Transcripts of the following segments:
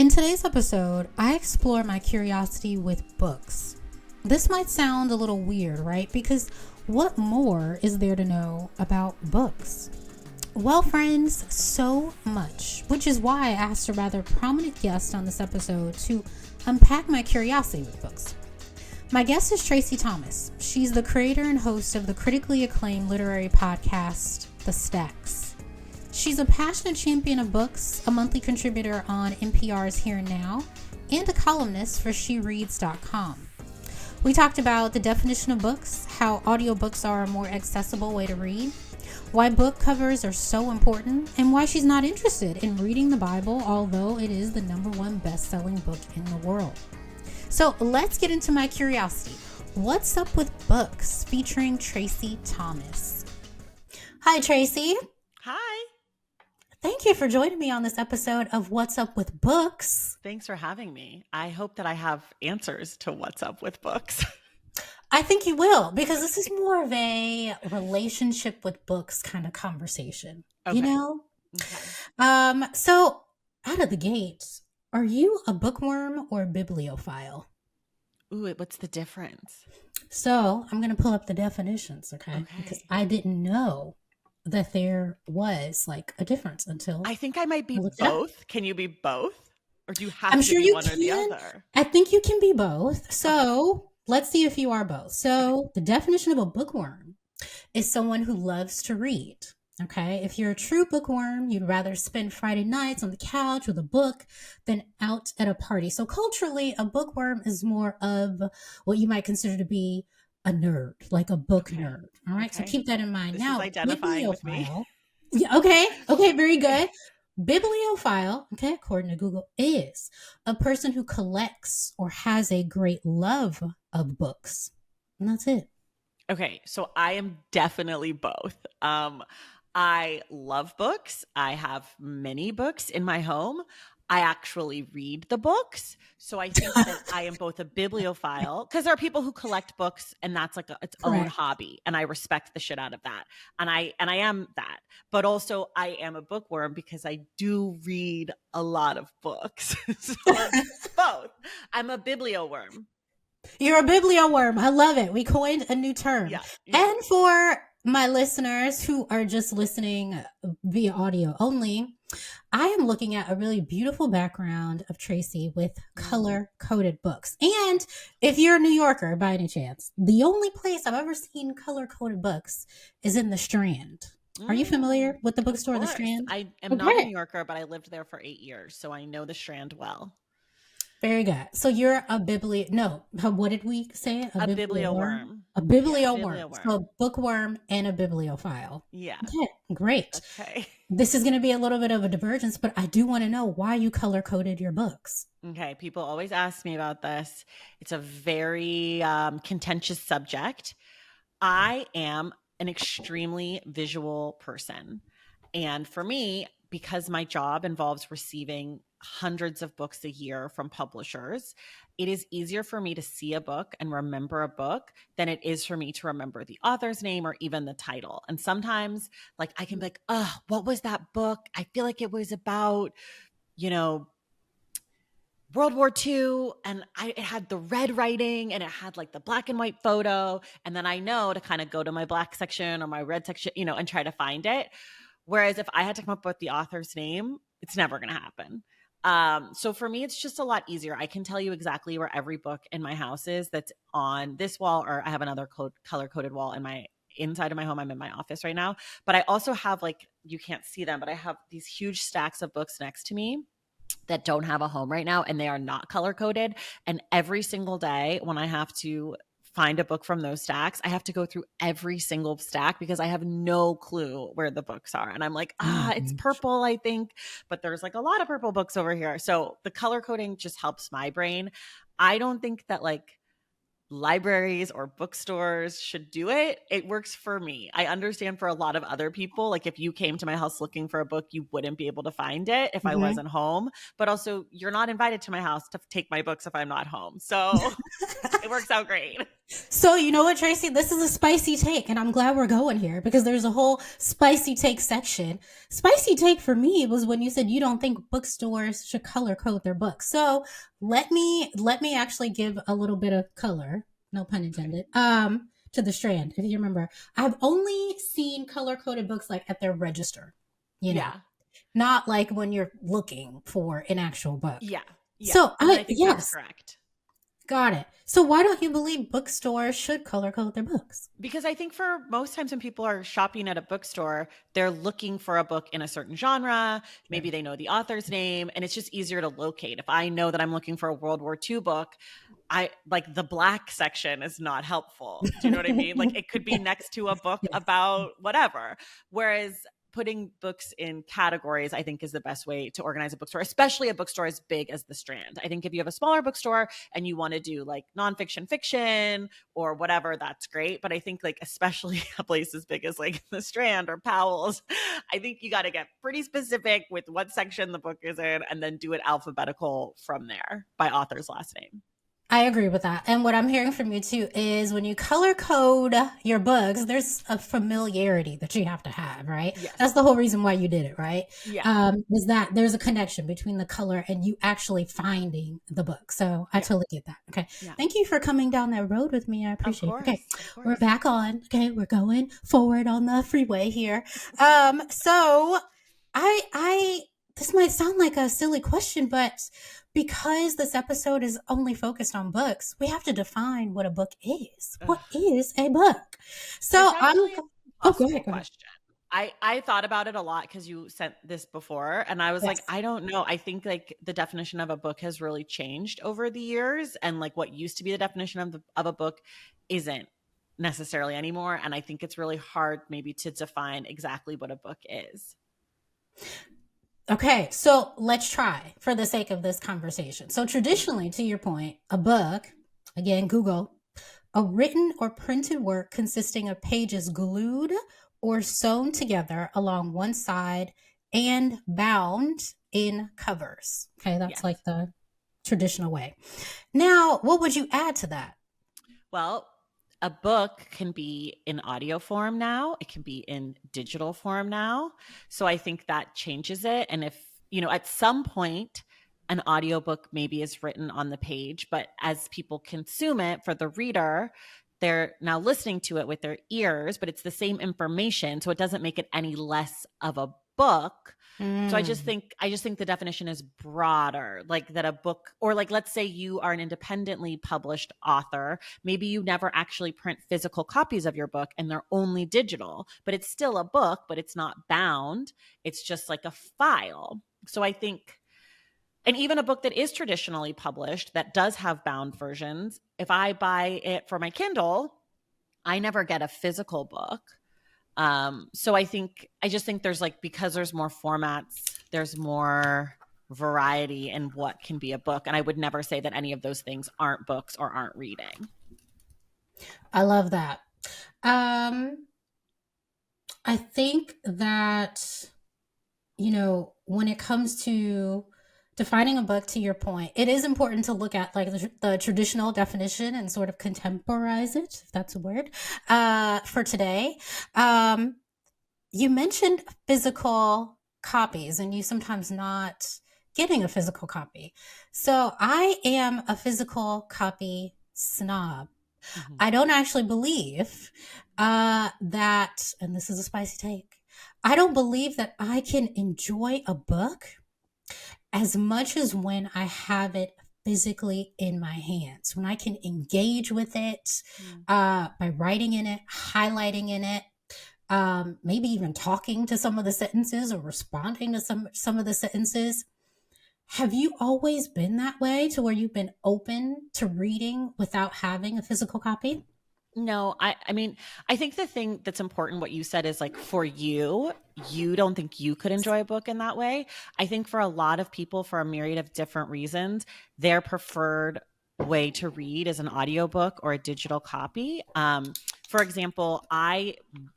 In today's episode, I explore my curiosity with books. This might sound a little weird, right? Because what more is there to know about books? Well, friends, so much, which is why I asked a rather prominent guest on this episode to unpack my curiosity with books. My guest is Traci Thomas. She's the creator and host of the critically acclaimed literary podcast, The Stacks. She's a passionate champion of books, a monthly contributor on NPR's Here and Now, and a columnist for SheReads.com. We talked about the definition of books, how audiobooks are a more accessible way to read, why book covers are so important, and why she's not interested in reading the Bible, although it is the #1 best-selling book in the world. So let's get into my curiosity. What's up with books? Featuring Traci Thomas. Hi, Traci. Hi. Thank you for joining me on this episode of What's Up with Books. Thanks for having me. I hope that I have answers to what's up with books. I think you will, because this is more of a relationship with books kind of conversation, you know? Okay. So out of the gate, are you a bookworm or a bibliophile? Ooh, what's the difference? So I'm going to pull up the definitions, okay? Because I didn't know that there was like a difference until I think I might be both. Can you be both? Or do you have I'm to sure be you one can. or the other? I think you can be both. So let's see if you are both. So the definition of a bookworm is someone who loves to read. Okay. If you're a true bookworm, you'd rather spend Friday nights on the couch with a book than out at a party. So culturally, a bookworm is more of what you might consider to be a nerd, like a book nerd. All right. So keep that in mind. This now, is identifying with me. Yeah. Okay. Okay. Very good. Bibliophile, okay, according to Google, is a person who collects or has a great love of books. And that's it. Okay. So I am definitely both. I love books. I have many books in my home. I actually read the books. So I think that I am both a bibliophile, because there are people who collect books and that's like its own hobby. And I respect the shit out of that. And I am that. But also I am a bookworm because I do read a lot of books. So both. I'm a biblioworm. You're a biblioworm. I love it. We coined a new term. Yeah. And for my listeners who are just listening via audio only, I am looking at a really beautiful background of Traci with color-coded books. And if you're a New Yorker by any chance, the only place I've ever seen color-coded books is in the Strand. Are you familiar with the bookstore, the Strand? I am not a New Yorker, but I lived there for 8 years, so I know the Strand well. Very good. So you're a what did we say? A biblioworm. A biblioworm. So a bookworm and a bibliophile. Yeah. Okay, great. Okay. This is going to be a little bit of a divergence, but I do want to know why you color-coded your books. Okay. People always ask me about this. It's a very contentious subject. I am an extremely visual person. And for me, because my job involves receiving hundreds of books a year from publishers, it is easier for me to see a book and remember a book than it is for me to remember the author's name or even the title. And sometimes like I can be like, oh, what was that book? I feel like it was about, World War II, and it had the red writing and it had like the black and white photo. And then I know to kind of go to my black section or my red section, and try to find it. Whereas if I had to come up with the author's name, it's never going to happen. So for me, it's just a lot easier. I can tell you exactly where every book in my house is that's on this wall, or I have another color-coded wall inside of my home. I'm in my office right now, but I also have you can't see them, but I have these huge stacks of books next to me that don't have a home right now, and they are not color-coded. And every single day when I have to find a book from those stacks, I have to go through every single stack because I have no clue where the books are. And I'm like, it's purple, I think, but there's like a lot of purple books over here. So the color coding just helps my brain. I don't think that libraries or bookstores should do it. It works for me. I understand for a lot of other people, like if you came to my house looking for a book, you wouldn't be able to find it if I Mhm. wasn't home. But also, you're not invited to my house to take my books if I'm not home. So it works out great. So, you know what, Traci? This is a spicy take, and I'm glad we're going here because there's a whole spicy take section. Spicy take for me was when you said you don't think bookstores should color code their books. So let me actually give a little bit of color, no pun intended, to the Strand. If you remember, I've only seen color coded books like at their register, Yeah. not like when you're looking for an actual book. Yeah. Yeah. So And I think that's yes, correct. got it. So why don't you believe bookstores should color code their books? Because I think for most times when people are shopping at a bookstore, they're looking for a book in a certain genre. Maybe they know the author's name, and it's just easier to locate. If I know that I'm looking for a World War II book, I like the black section is not helpful. Do you know what I mean? Like it could be next to a book Yes. about whatever. Whereas putting books in categories, I think, is the best way to organize a bookstore, especially a bookstore as big as the Strand. I think if you have a smaller bookstore and you want to do like nonfiction, fiction, or whatever, that's great. But I think like especially a place as big as like the Strand or Powell's, I think you got to get pretty specific with what section the book is in and then do it alphabetical from there by author's last name. I agree with that. And what I'm hearing from you too is when you color code your books, there's a familiarity that you have to have, right? Yes. That's the whole reason why you did it, right? Yeah. Is that there's a connection between the color and you actually finding the book. So I totally get that. Okay. Yeah. Thank you for coming down that road with me. I appreciate it. Okay. Of course. We're back on. Okay. We're going forward on the freeway here. So this might sound like a silly question, but because this episode is only focused on books, we have to define what a book is. What is a book? So go ahead. Question. I thought about it a lot because you sent this before and I was like, I don't know. I think like the definition of a book has really changed over the years and like what used to be the definition of a book isn't necessarily anymore. And I think it's really hard maybe to define exactly what a book is. Okay, so let's try for the sake of this conversation. So traditionally, to your point, a book, again, Google, a written or printed work consisting of pages glued or sewn together along one side and bound in covers. Okay, that's like the traditional way. Now, what would you add to that? Well, a book can be in audio form now. It can be in digital form now. So I think that changes it. And if, at some point, an audiobook maybe is written on the page, but as people consume it for the reader, they're now listening to it with their ears, but it's the same information. So it doesn't make it any less of a book. So I just think the definition is broader, like that a book, or like, let's say you are an independently published author. Maybe you never actually print physical copies of your book and they're only digital, but it's still a book, but it's not bound. It's just like a file. So I think, and even a book that is traditionally published that does have bound versions, if I buy it for my Kindle, I never get a physical book. So I just think there's like, because there's more formats, there's more variety in what can be a book. And I would never say that any of those things aren't books or aren't reading. I love that. I think that, when it comes to defining a book, to your point, it is important to look at like the traditional definition and sort of contemporize it, if that's a word, for today. You mentioned physical copies and you sometimes not getting a physical copy. So I am a physical copy snob. Mm-hmm. I don't actually believe that, and this is a spicy take, I don't believe that I can enjoy a book as much as when I have it physically in my hands, when I can engage with it by writing in it, highlighting in it, maybe even talking to some of the sentences or responding to some of the sentences. Have you always been that way, to where you've been open to reading without having a physical copy? No, I mean, I think the thing that's important, what you said, is like, for you don't think you could enjoy a book in that way. I think for a lot of people, for a myriad of different reasons, their preferred way to read is an audiobook or a digital copy. For example, I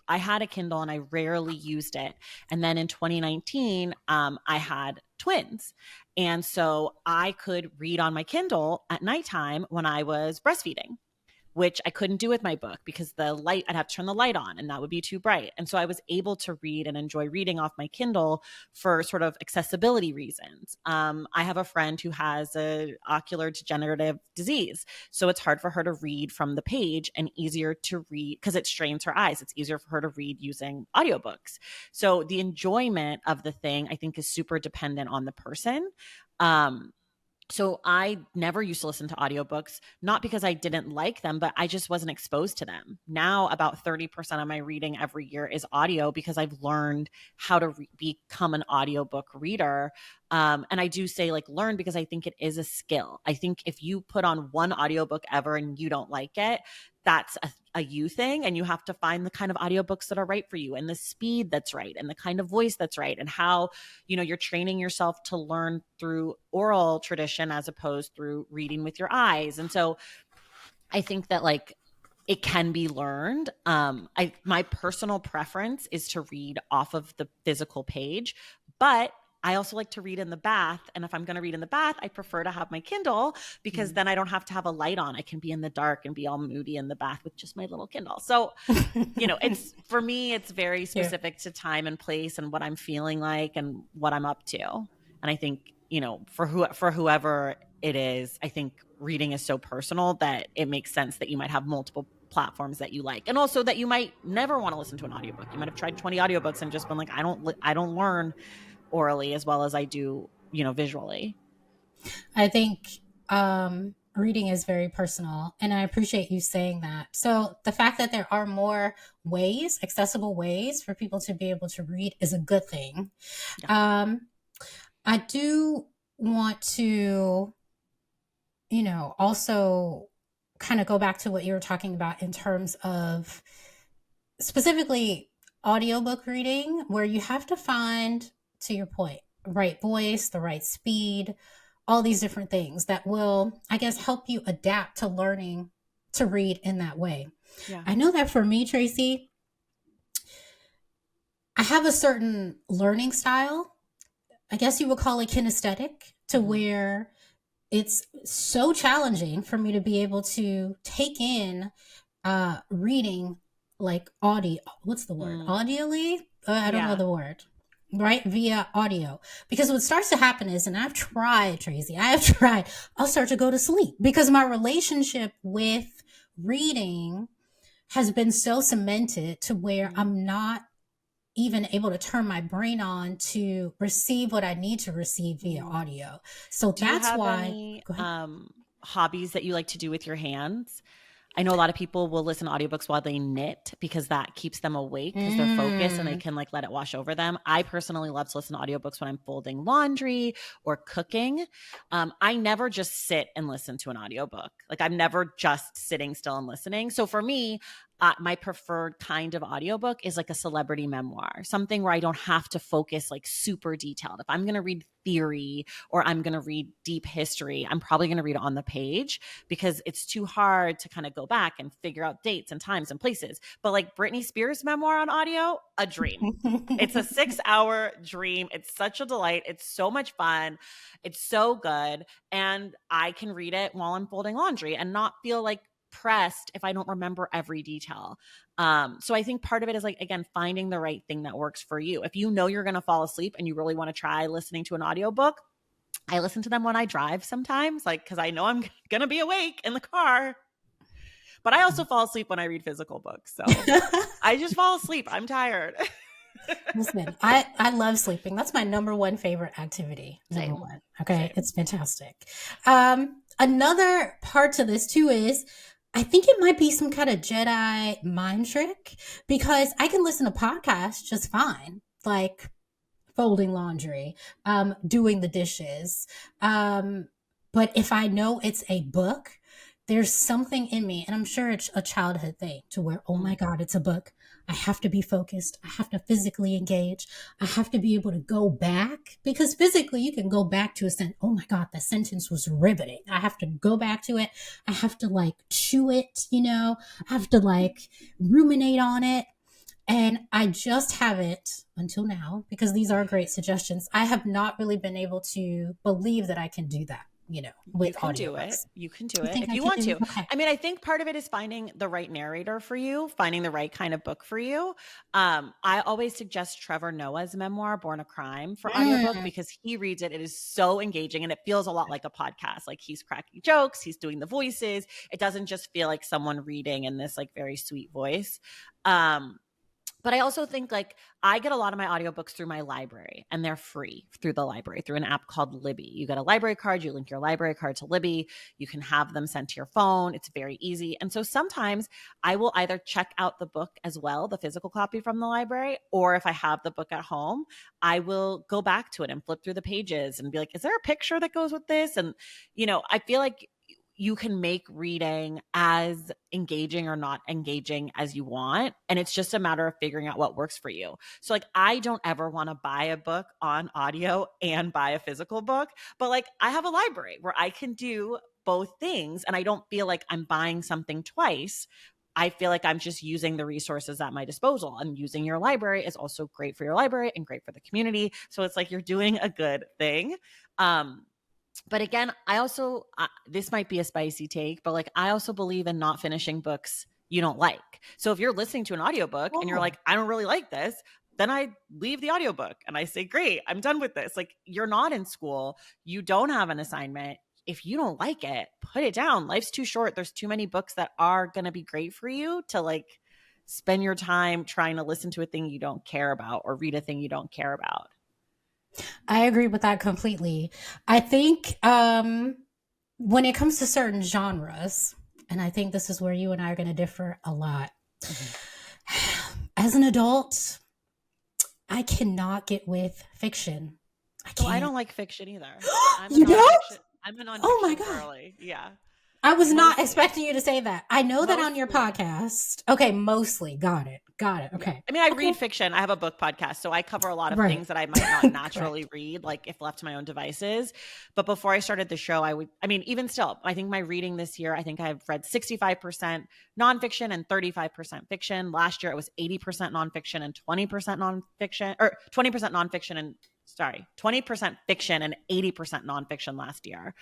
had a Kindle and I rarely used it. And then in 2019, I had twins. And so I could read on my Kindle at nighttime when I was breastfeeding, which I couldn't do with my book because I'd have to turn the light on and that would be too bright. And so I was able to read and enjoy reading off my Kindle for sort of accessibility reasons. I have a friend who has a ocular degenerative disease. So it's hard for her to read from the page and easier to read because it strains her eyes. It's easier for her to read using audiobooks. So the enjoyment of the thing, I think, is super dependent on the person. So I never used to listen to audiobooks, not because I didn't like them, but I just wasn't exposed to them. Now about 30% of my reading every year is audio because I've learned how to become an audiobook reader. And I do say like learn because I think it is a skill. I think if you put on one audiobook ever and you don't like it, that's a you thing. And you have to find the kind of audiobooks that are right for you and the speed that's right and the kind of voice that's right and how, you're training yourself to learn through oral tradition as opposed through reading with your eyes. And so I think that like it can be learned. My personal preference is to read off of the physical page, but I also like to read in the bath. And if I'm going to read in the bath, I prefer to have my Kindle because then I don't have to have a light on. I can be in the dark and be all moody in the bath with just my little Kindle. So, it's for me, it's very specific to time and place and what I'm feeling like and what I'm up to. And I think, for whoever it is, I think reading is so personal that it makes sense that you might have multiple platforms that you like. And also that you might never want to listen to an audiobook. You might have tried 20 audiobooks and just been like, I don't learn orally as well as I do, visually. I think reading is very personal, and I appreciate you saying that. So the fact that there are more ways, accessible ways for people to be able to read is a good thing. Yeah. I do want to, also kind of go back to what you were talking about in terms of specifically audiobook reading, where you have to find, to your point, right voice, the right speed, all these different things that will, I guess, help you adapt to learning to read in that way. Yeah. I know that for me, Traci, I have a certain learning style. I guess you would call it kinesthetic, to where it's so challenging for me to be able to take in reading like audio. What's the word? Audially? I don't know the word. Right? Via audio. Because what starts to happen is, and I've tried, Traci, I'll start to go to sleep because my relationship with reading has been so cemented to where I'm not even able to turn my brain on to receive what I need to receive via audio. So that's why. Any, hobbies that you like to do with your hands? I know a lot of people will listen to audiobooks while they knit because that keeps them awake because they're focused and they can like let it wash over them. I personally love to listen to audiobooks when I'm folding laundry or cooking. I never just sit and listen to an audiobook. Like I'm never just sitting still and listening. So for me, my preferred kind of audiobook is like a celebrity memoir, something where I don't have to focus like super detailed. If I'm going to read theory or I'm going to read deep history, I'm probably going to read it on the page because it's too hard to kind of go back and figure out dates and times and places. But like Britney Spears' memoir on audio, a dream. It's a 6-hour dream. It's such a delight. It's so much fun. It's so good. And I can read it while I'm folding laundry and not feel like pressed if I don't remember every detail. So I think part of it is like, again, finding the right thing that works for you. If you know you're going to fall asleep and you really want to try listening to an audiobook, I listen to them when I drive sometimes, like, cause I know I'm going to be awake in the car, but I also fall asleep when I read physical books. So I just fall asleep. I'm tired. Listen, I love sleeping. That's my number one favorite activity. Number one. Okay. Same. It's fantastic. Another part to this too is I think it might be some kind of Jedi mind trick because I can listen to podcasts just fine, like folding laundry, doing the dishes. But if I know it's a book, there's something in me, and I'm sure it's a childhood thing to where, oh my God, it's a book. I have to be focused. I have to physically engage. I have to be able to go back, because physically you can go back to a sentence. Oh my God, the sentence was riveting. I have to go back to it. I have to like chew it, I have to like ruminate on it. And I just haven't until now, because these are great suggestions. I have not really been able to believe that I can do that, with You can do it. audiobooks. You can do You it think if I you can? want to. Okay. I mean, I think part of it is finding the right narrator for you, finding the right kind of book for you. I always suggest Trevor Noah's memoir, Born a Crime, for audiobook, because he reads it. It is so engaging and it feels a lot like a podcast. Like he's cracking jokes, he's doing the voices. It doesn't just feel like someone reading in this like very sweet voice. But I also think like I get a lot of my audiobooks through my library, and they're free through the library through an app called Libby. You get a library card, you link your library card to Libby, you can have them sent to your phone. It's very easy. And so sometimes I will either check out the book as well, the physical copy from the library, or if I have the book at home, I will go back to it and flip through the pages and be like, is there a picture that goes with this? And, I feel like you can make reading as engaging or not engaging as you want. And it's just a matter of figuring out what works for you. So like, I don't ever want to buy a book on audio and buy a physical book, but like I have a library where I can do both things. And I don't feel like I'm buying something twice. I feel like I'm just using the resources at my disposal, and using your library is also great for your library and great for the community. So it's like, you're doing a good thing. But again, I also, this might be a spicy take, but like, I also believe in not finishing books you don't like. So if you're listening to an audiobook and you're like, I don't really like this, then I leave the audiobook and I say, great, I'm done with this. Like, you're not in school. You don't have an assignment. If you don't like it, put it down. Life's too short. There's too many books that are going to be great for you to like spend your time trying to listen to a thing you don't care about or read a thing you don't care about. I agree with that completely. I think when it comes to certain genres, and I think this is where you and I are going to differ a lot. As an adult, I cannot get with fiction. I don't like fiction either. You don't? I'm a nonfiction Oh my God. girly. Yeah. I was not expecting you to say that. I know that on your podcast. Okay, mostly. Got it. Okay. I mean, I read fiction. I have a book podcast, so I cover a lot of things that I might not naturally read, like if left to my own devices. But before I started the show, even still, I think my reading this year, I think I've read 65% nonfiction and 35% fiction. Last year, it was 80% nonfiction and 20% nonfiction, or 20% nonfiction and 20% fiction and 80% nonfiction last year.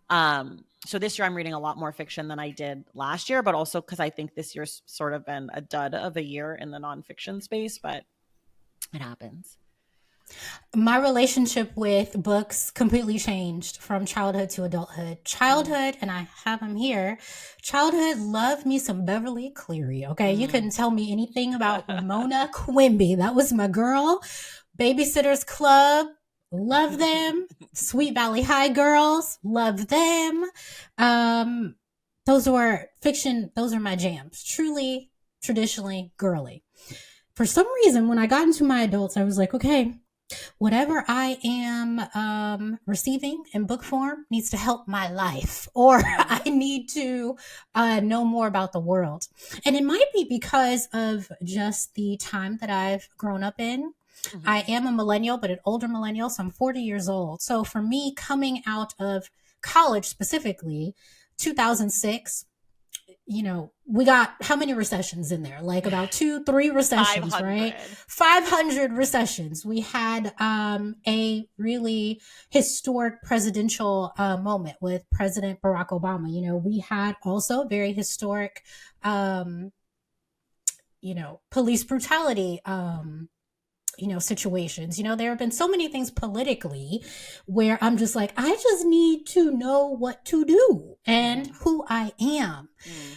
So this year I'm reading a lot more fiction than I did last year, but also because I think this year's sort of been a dud of a year in the nonfiction space, but it happens. My relationship with books completely changed from childhood to adulthood. Childhood, and I have them here, childhood loved me some Beverly Cleary, okay? You couldn't tell me anything about Ramona Quimby. That was my girl. Babysitters Club, love them. Sweet Valley High Girls, love them. Those were fiction. Those are my jams. Truly, traditionally girly. For some reason, when I got into my adults, I was like, okay, whatever I am receiving in book form needs to help my life, or I need to know more about the world. And it might be because of just the time that I've grown up in. I am a millennial, but an older millennial, so I'm 40 years old. So for me, coming out of college specifically, 2006, we got how many recessions in there? Like about 2-3 recessions, 500. Right? 500 recessions. We had a really historic presidential moment with President Barack Obama. We had also very historic, police brutality, situations. There have been so many things politically where I'm just like, I just need to know what to do and who I am.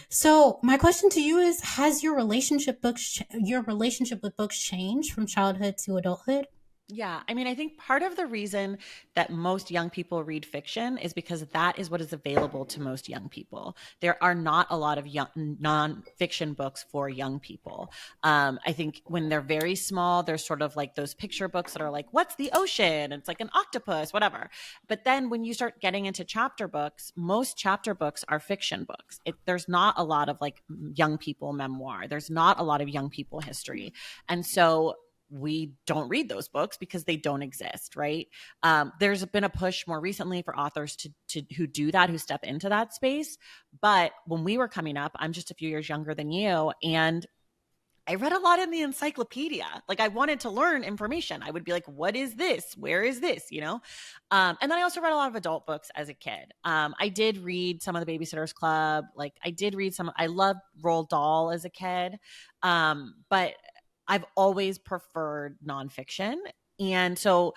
So my question to you is, has your relationship with books changed from childhood to adulthood? Yeah, I mean, I think part of the reason that most young people read fiction is because that is what is available to most young people. There are not a lot of young nonfiction books for young people. I think when they're very small, there's sort of like those picture books that are like, "What's the ocean?" It's like an octopus, whatever. But then when you start getting into chapter books, most chapter books are fiction books. There's not a lot of like young people memoir. There's not a lot of young people history, and so we don't read those books because they don't exist, right? There's been a push more recently for authors to who do that, who step into that space. But when we were coming up, I'm just a few years younger than you, and I read a lot in the encyclopedia. Like I wanted to learn information. I would be like, what is this? Where is this? And then I also read a lot of adult books as a kid. I did read some of the Babysitter's Club. Like I did read I loved Roald Dahl as a kid. But I've always preferred nonfiction. And so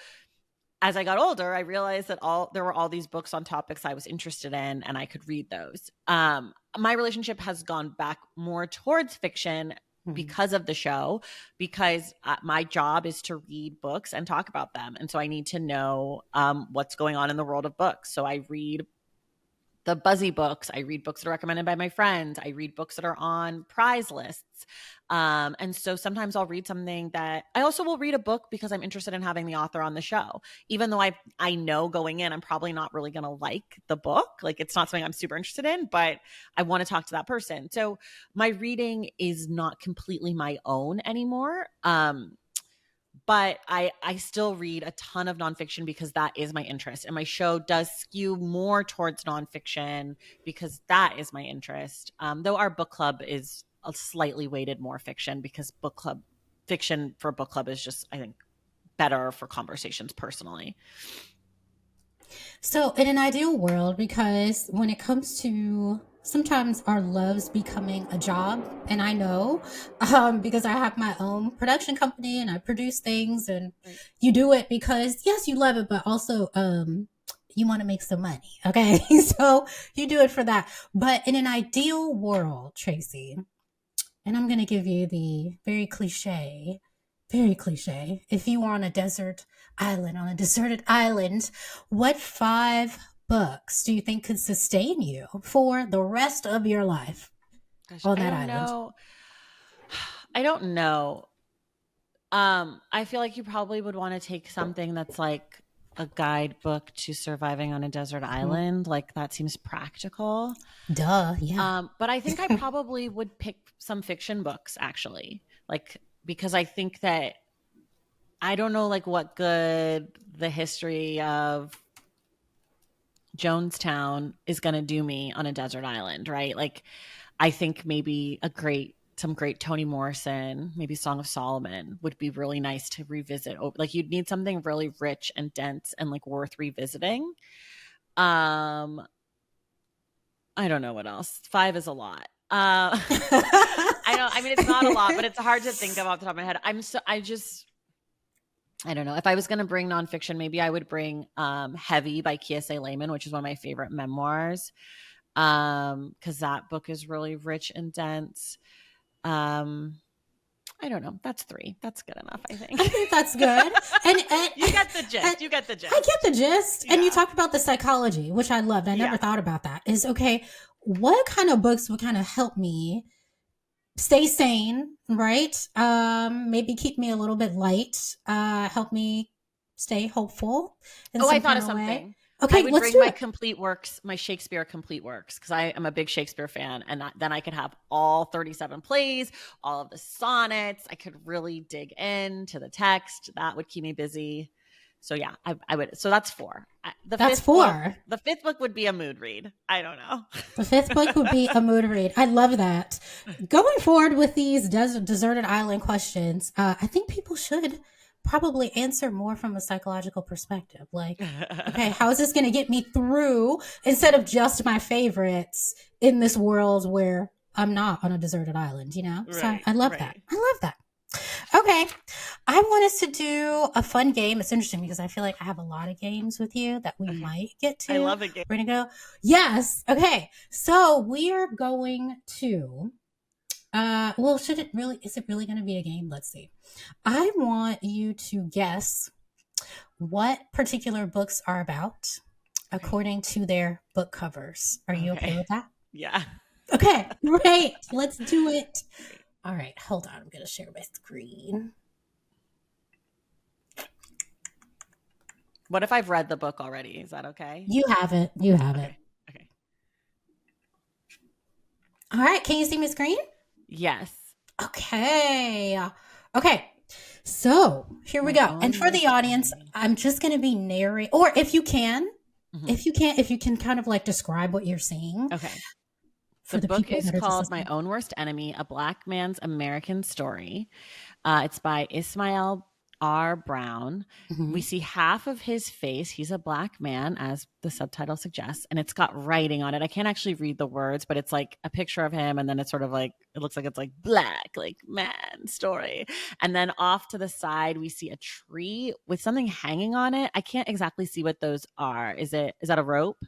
as I got older, I realized that there were all these books on topics I was interested in, and I could read those. My relationship has gone back more towards fiction because of the show, because my job is to read books and talk about them. And so I need to know what's going on in the world of books. So I read the buzzy books. I read books that are recommended by my friends. I read books that are on prize lists. And so sometimes I'll read something that I also will read a book because I'm interested in having the author on the show, even though I know going in, I'm probably not really going to like the book. Like it's not something I'm super interested in, but I want to talk to that person. So my reading is not completely my own anymore. But I still read a ton of nonfiction because that is my interest. And my show does skew more towards nonfiction because that is my interest. Though our book club is a slightly weighted more fiction because fiction for book club is just, I think, better for conversations personally. So, in an ideal world, because when it comes to sometimes our loves becoming a job, and I know because I have my own production company and I produce things, and Right. you do it because, yes, you love it, but also you want to make some money. Okay. So, you do it for that. But in an ideal world, Traci, and I'm going to give you the very cliche, if you were on a deserted island, what 5 books do you think could sustain you for the rest of your life Gosh, on I that don't island? know. I don't know. I feel like you probably would want to take something that's like a guidebook to surviving on a desert island. Like that seems practical. Duh, yeah. But I think I probably would pick some fiction books actually, like because I think that I don't know like what good the history of Jonestown is going to do me on a desert island, right? Like I think maybe some great Toni Morrison, maybe Song of Solomon would be really nice to revisit. Like you'd need something really rich and dense and like worth revisiting. I don't know what else. 5 is a lot. I mean, it's not a lot, but it's hard to think of off the top of my head. I don't know. If I was going to bring nonfiction, maybe I would bring Heavy by Kiese Layman, which is one of my favorite memoirs. Because that book is really rich and dense. I don't know. That's 3. That's good enough, I think. I think that's good. And you get the gist. You get the gist. I get the gist. Yeah. And you talked about the psychology, which I loved. I never thought about that. Is okay, what kind of books would kind of help me stay sane, right? Maybe keep me a little bit light, help me stay hopeful in some I thought kind of something. Way. Okay, I would let's bring do my it. complete works, my Shakespeare complete works, because I am a big Shakespeare fan, and then I could have all 37 plays, all of the sonnets. I could really dig into the text. That would keep me busy. So yeah, I would. So that's 4. That's 4. The 5th book would be a mood read. I don't know. The 5th book would be a mood read. I love that. Going forward with these deserted island questions, I think people should probably answer more from a psychological perspective. Like, okay, how is this going to get me through instead of just my favorites in this world where I'm not on a deserted island, Right, so I love that. I love that. Okay, I want us to do a fun game. It's interesting because I feel like I have a lot of games with you that we might get to. I love a game. We're going to go. Yes. Okay. So we are going to, is it really going to be a game? Let's see. I want you to guess what particular books are about according to their book covers. Are you okay with that? Yeah. Okay, great. Let's do it. All right, hold on. I'm going to share my screen. What if I've read the book already? Is that okay? You haven't. You haven't. Okay. All right. Can you see my screen? Yes. Okay. Okay. So here we go. And for the audience, I'm just going to be narrating, or if you can kind of like describe what you're seeing. Okay. For the book is called My Own Worst Enemy, A Black Man's American Story. It's by Ismail R. Brown. Mm-hmm. We see half of his face. He's a Black man, as the subtitle suggests, and it's got writing on it. I can't actually read the words, but it's like a picture of him, and then it's sort of like, it looks like it's like Black, like man story. And then off to the side, we see a tree with something hanging on it. I can't exactly see what those are. Is that a rope?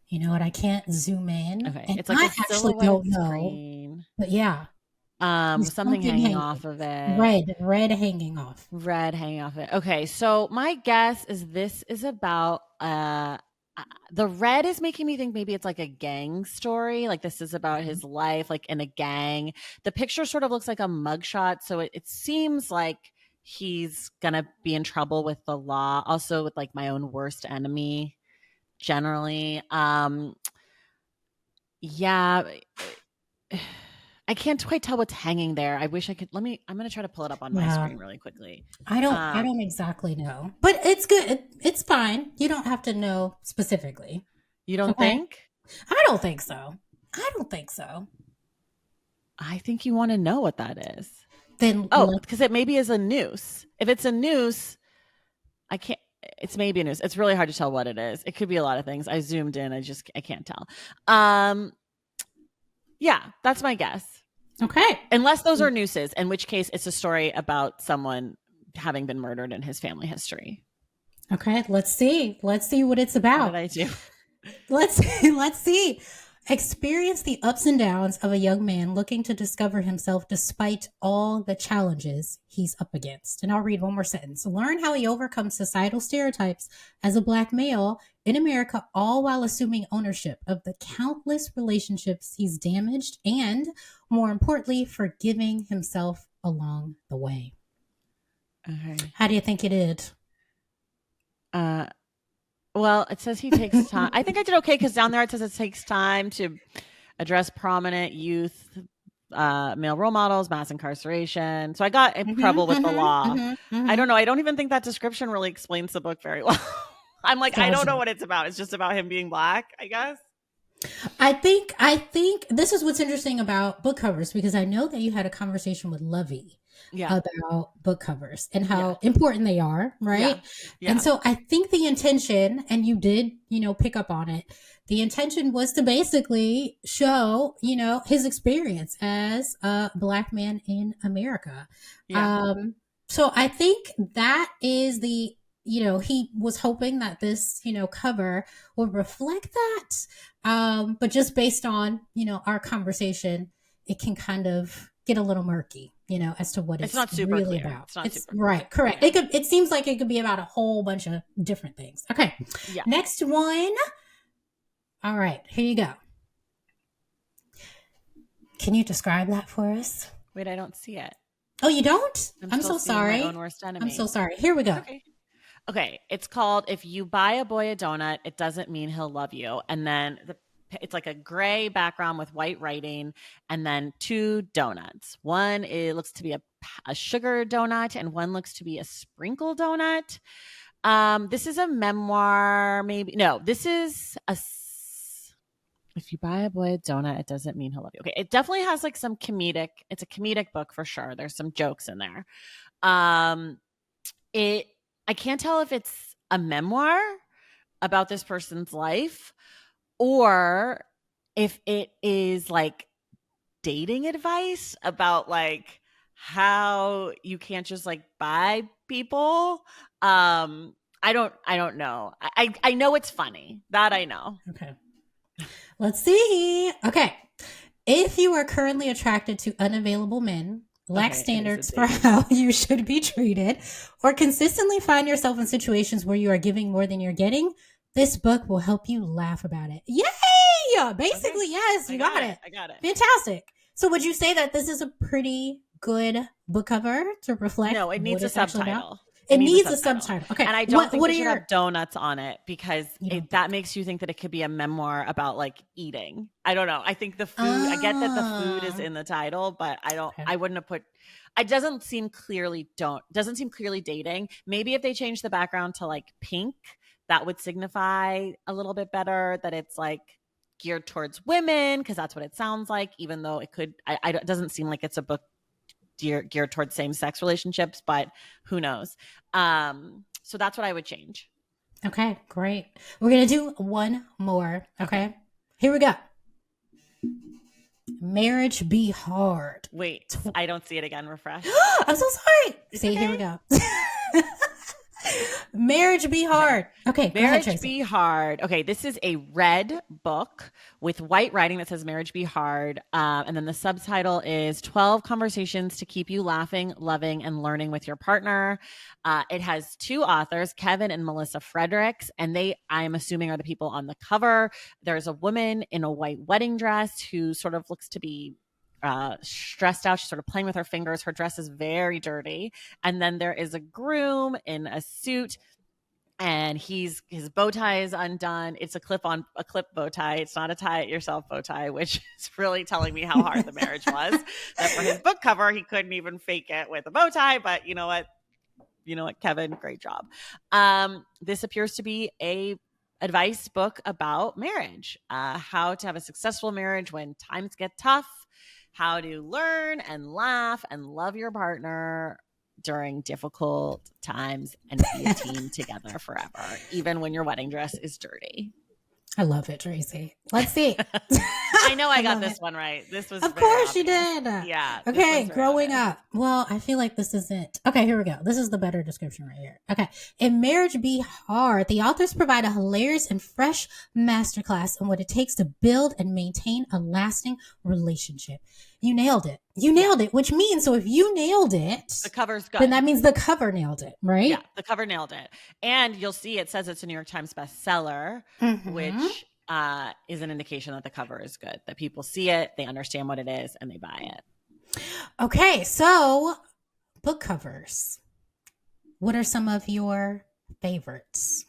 You know what? I can't zoom in. Okay. And It's like I a actually don't know. screen. But yeah. Something hanging off of it. Red hanging off. Red hanging off it. Okay. So my guess is this is about the red is making me think maybe it's like a gang story. Like this is about his life, like in a gang. The picture sort of looks like a mugshot. So it seems like he's gonna be in trouble with the law. Also with like My Own Worst Enemy. Generally, yeah, I can't quite tell what's hanging there. I wish I could. I'm going to try to pull it up on my screen really quickly. I don't exactly know, but it's good. It's fine. You don't have to know specifically. You don't think? I don't think so. I think you want to know what that is. Then because it maybe is a noose. If it's a noose, I can't. It's maybe a noose. It's really hard to tell what it is. It could be a lot of things. I zoomed in. I can't tell. Yeah, that's my guess. Okay. Unless those are nooses, in which case it's a story about someone having been murdered in his family history. Okay, let's see. Let's see what it's about. What did I do? Let's see. Experience the ups and downs of a young man looking to discover himself despite all the challenges he's up against. And I'll read one more sentence. Learn how he overcomes societal stereotypes as a Black male in America, all while assuming ownership of the countless relationships he's damaged and, more importantly, forgiving himself along the way. Okay. How do you think you did? Well, it says he takes time. I think I did okay because down there it says it takes time to address prominent youth, male role models, mass incarceration. So I got in trouble with the law. I don't know. I don't even think that description really explains the book very well. I'm like, I don't know what it's about. It's just about him being Black, I guess. I think this is what's interesting about book covers, because I know that you had a conversation with Lauve about book covers and how important they are, right? Yeah. And so I think the intention, and you did, pick up on it, the intention was to basically show, his experience as a Black man in America. Yeah. So I think that is the, he was hoping that this, cover would reflect that. But just based on, our conversation, it can kind of get a little murky, as to what it's not super really clear. About. It's right. Correct. Yeah. It seems like it could be about a whole bunch of different things. Okay. Yeah. Next one. All right. Here you go. Can you describe that for us? Wait, I don't see it. Oh, you don't? I'm so sorry. My Own Worst Enemy. I'm so sorry. Here we go. Okay. It's called If You Buy a Boy a Donut, It Doesn't Mean He'll Love You. And then it's like a gray background with white writing, and then two donuts. One, it looks to be a sugar donut, and one looks to be a sprinkle donut. This is a memoir, maybe. No, this is If You Buy a Boy a Donut, It Doesn't Mean He'll Love You. Okay, it definitely has like some it's a comedic book for sure. There's some jokes in there. I can't tell if it's a memoir about this person's life, or if it is like dating advice about like how you can't just like buy people. I don't know. I know it's funny. That I know. Okay. Let's see. Okay. If you are currently attracted to unavailable men, lack Okay, it is standards a for date. how you should be treated, or consistently find yourself in situations where you are giving more than you're getting, this book will help you laugh about it. Yay! Basically, Okay. yes, you got it. I got it. Fantastic. So would you say that this is a pretty good book cover to reflect No, it needs what a it's actually about? subtitle. It needs a subtitle. Okay. And I don't think What it are should your have donuts on it because you don't that makes you think that it could be a memoir about like eating. I don't know. I think the food, I get that the food is Ah, in the title, but okay. I wouldn't have put, it doesn't seem clearly dating. Maybe if they change the background to like pink, that would signify a little bit better that it's like geared towards women because that's what it sounds like, even though it could, it doesn't seem like it's a book geared towards same-sex relationships, but who knows? So that's what I would change. Okay, great. We're going to do one more. Okay. Here we go. Marriage Be Hard. Wait, I don't see it again. Refresh. I'm so sorry. It's See, okay. here we go. Marriage Be Hard. Okay, go ahead, Marriage Traci. Be Hard. Okay, this is a red book with white writing that says Marriage Be Hard. And then the subtitle is 12 Conversations to Keep You Laughing, Loving, and Learning with Your Partner. It has two authors, Kevin and Melissa Fredericks, and they, I'm assuming, are the people on the cover. There's a woman in a white wedding dress who sort of looks to be stressed out. She's sort of playing with her fingers. Her dress is very dirty. And then there is a groom in a suit, and his bow tie is undone. It's a clip bow tie. It's not a tie it yourself bow tie, which is really telling me how hard the marriage was. That for his book cover, he couldn't even fake it with a bow tie. But you know what? Kevin, great job. This appears to be a advice book about marriage, how to have a successful marriage when times get tough, how to learn and laugh and love your partner during difficult times and be a team together forever, even when your wedding dress is dirty. I love it, Traci. Let's see. I know I got this one right. This was Of course you did. Yeah. Okay, growing up. Well, I feel like this isn't. Okay, here we go. This is the better description right here. Okay. In Marriage Be Hard, the authors provide a hilarious and fresh masterclass on what it takes to build and maintain a lasting relationship. You nailed it. You nailed it, which means, so if you nailed it, the cover's good. Then that means the cover nailed it, right? Yeah, the cover nailed it. And you'll see it says it's a New York Times bestseller, which is an indication that the cover is good, that people see it, they understand what it is, and they buy it. Okay, so book covers. What are some of your favorites?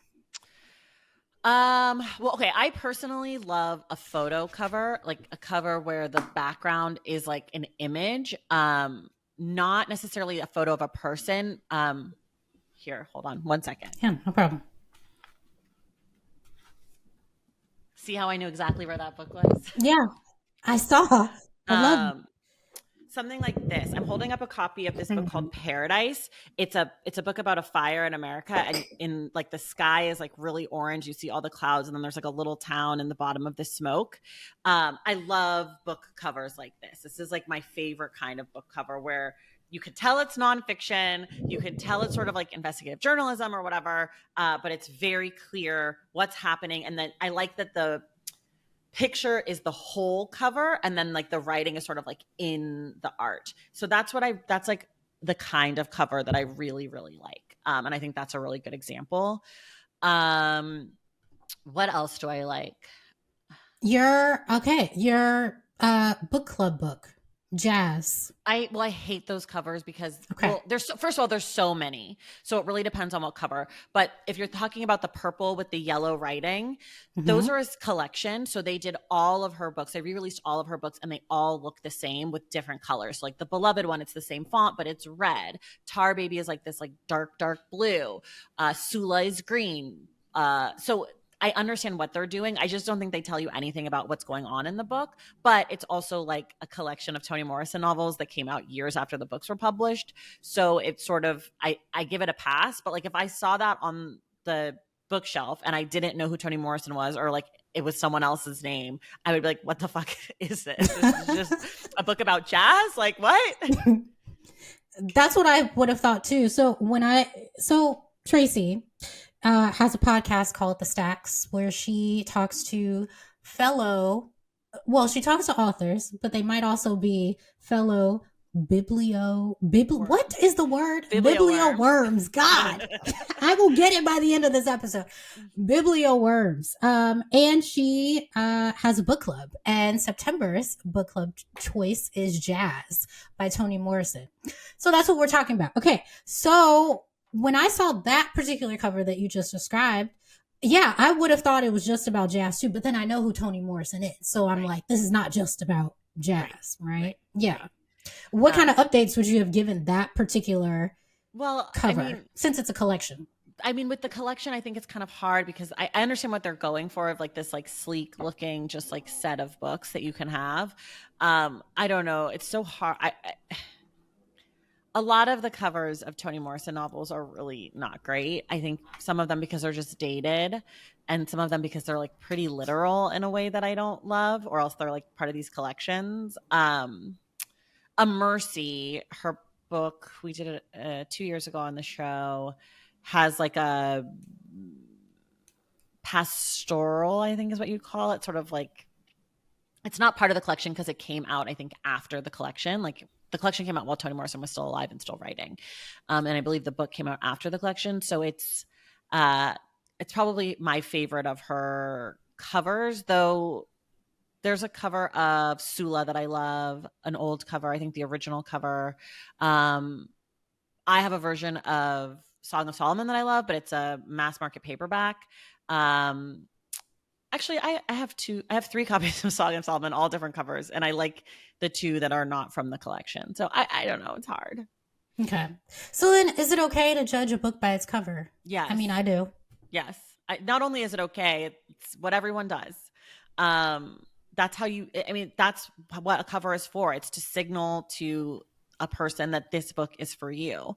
Well, okay. I personally love a photo cover, like a cover where the background is like an image, not necessarily a photo of a person. Here, hold on 1 second. Yeah, no problem. See how I knew exactly where that book was? Yeah, I saw. I love something like this. I'm holding up a copy of this book called Paradise. It's a book about a fire in America, and in like the sky is like really orange. You see all the clouds, and then there's like a little town in the bottom of the smoke. I love book covers like this. This is like my favorite kind of book cover where you could tell it's nonfiction. You could tell it's sort of like investigative journalism or whatever, but it's very clear what's happening. And then I like that the picture is the whole cover, and then like the writing is sort of like in the art. So that's like the kind of cover that I really, really like. And I think that's a really good example. What else do I like? Your book club book. Jazz. I hate those covers because first of all, there's so many. So it really depends on what cover. But if you're talking about the purple with the yellow writing, those are a collection. So they did all of her books. They re-released all of her books, and they all look the same with different colors. Like the Beloved one, it's the same font, but it's red. Tar Baby is like this like dark blue. Sula is green. So I understand what they're doing. I just don't think they tell you anything about what's going on in the book. But it's also like a collection of Toni Morrison novels that came out years after the books were published. So it's sort of, I give it a pass. But like if I saw that on the bookshelf and I didn't know who Toni Morrison was, or like it was someone else's name, I would be like, what the fuck is this? This is just a book about jazz? Like what? That's what I would have thought too. So Traci has a podcast called The Stacks, where she talks to she talks to authors, but they might also be fellow what is the word? Biblio Worms. God, I will get it by the end of this episode. Biblio Worms. And she has a book club, and September's book club choice is Jazz by Toni Morrison. So that's what we're talking about. Okay, so when I saw that particular cover that you just described, yeah, I would have thought it was just about jazz too, but then I know who Toni Morrison is, so I'm like, this is not just about jazz, right? Yeah. What kind of updates would you have given that particular cover, since it's a collection? I mean, with the collection, I think it's kind of hard because I understand what they're going for, of like this like sleek looking, just like set of books that you can have. I don't know. It's so hard. A lot of the covers of Toni Morrison novels are really not great. I think some of them because they're just dated, and some of them because they're like pretty literal in a way that I don't love, or else they're like part of these collections. A Mercy, her book, we did it 2 years ago on the show, has like a pastoral, I think is what you'd call it, sort of like, it's not part of the collection because it came out, I think, after the collection. Like the collection came out while Toni Morrison was still alive and still writing. And I believe the book came out after the collection. So it's probably my favorite of her covers, though. There's a cover of Sula that I love, an old cover, I think the original cover. I have a version of Song of Solomon that I love, but it's a mass market paperback. Actually, I have 3 copies of Song of Solomon, all different covers, and I like the 2 that are not from the collection. So I don't know. It's hard. Okay. So then is it okay to judge a book by its cover? Yes. I mean, I do. Yes. Not only is it okay, it's what everyone does. That's what a cover is for. It's to signal to a person that this book is for you.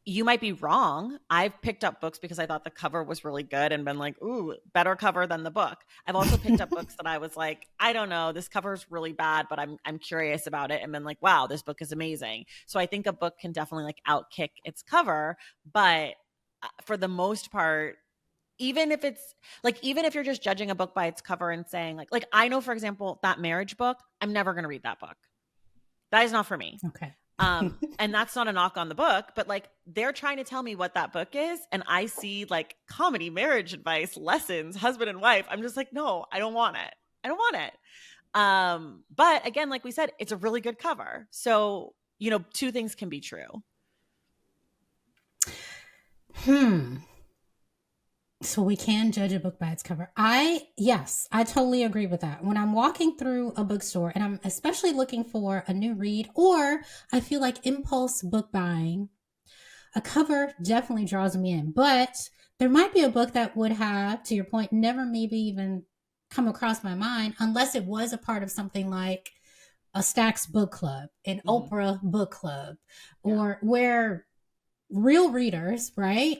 You might be wrong. I've picked up books because I thought the cover was really good and been like, ooh, better cover than the book. I've also picked up books that I was like, I don't know, this cover is really bad, but I'm curious about it, and been like, wow, this book is amazing. So I think a book can definitely like outkick its cover, but for the most part, even if you're just judging a book by its cover and saying like I know, for example, that marriage book, I'm never going to read that book. That is not for me. Okay. And that's not a knock on the book, but like they're trying to tell me what that book is, and I see like comedy, marriage advice, lessons, husband and wife. I'm just like, no, I don't want it. But again, like we said, it's a really good cover. So, 2 things can be true. So we can judge a book by its cover. I totally agree with that. When I'm walking through a bookstore and I'm especially looking for a new read, or I feel like impulse book buying, a cover definitely draws me in. But there might be a book that would have, to your point, never maybe even come across my mind unless it was a part of something like a Stacks book club, an Oprah book club, or where real readers, right?